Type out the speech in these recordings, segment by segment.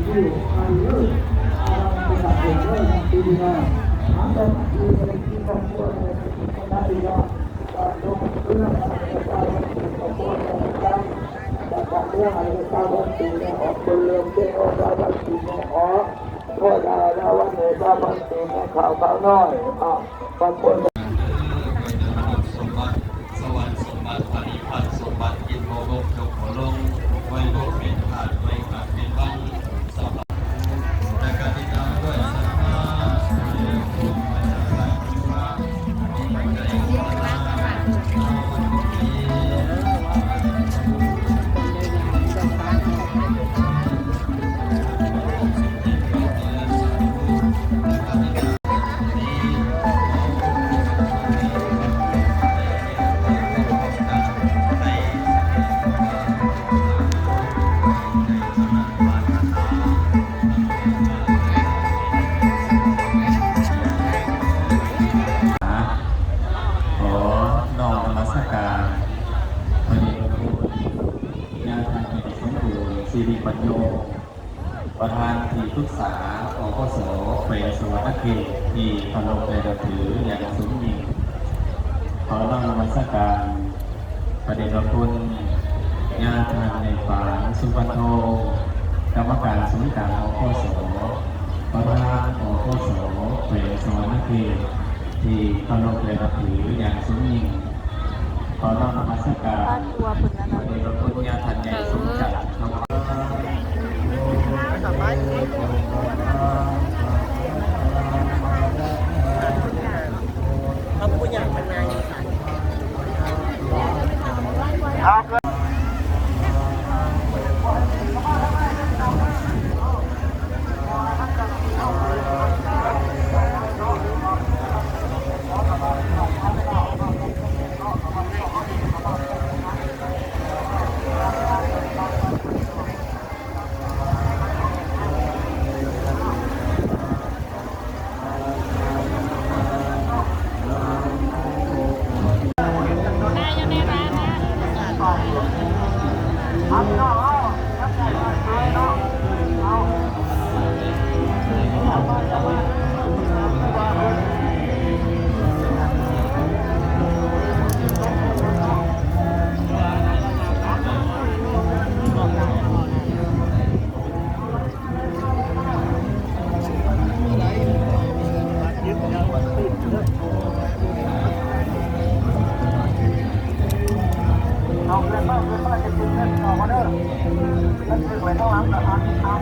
ที่อันนี้อารัมเป็นการเดินปีนี้อาจจะมีอะไรที่ต้องควรได้ยากการลงเรื่องการต้องควรได้การเรื่องอะไรการลงทุนออกเป็นเรื่องเจ้าการลงทุนออกเพราะได้แล้ววันนี้การลงทุนข่าวน้อยบางคน สมบัติสวรรค์สมบัติปริพัฒน์สมบัติอินโมโลกจงโผลงไว้โลกเป็นขาดไว้ขาดเป็นวังสำหรับแต่การติดตามด้วยสัมมาเรียนรู้มาจากหลายที่ว่ามีปัจจัยที่มาวันขอน้อมนมัสการพระเดชพระคุณญาติธรรมสมบูรณ์สิริปัญโยประธานที่ปรึกษาอปสแขวงสวรรณเขตที่เคารพและนับถืออย่างสูงยิ่งขอน้อมนมัสการพระเดชพระคุณญาติธรรมในฝางสุวรรณโธกรรมการศูนย์กลางอปสประธานอปสแขวงสวรรณเขตที่เคารพและนับถืออย่างสูงยิ่งขอน้อมนมัสการพระเดชพระคุณญาติธรรมในสมจักรเขาพูดอย่างพันนาอยู่ค่ะ เอาเงินมาจะกินเงินออกมาเด้อนั่นคือไว้ข้างหลังนะครับ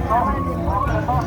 เอาเงินมา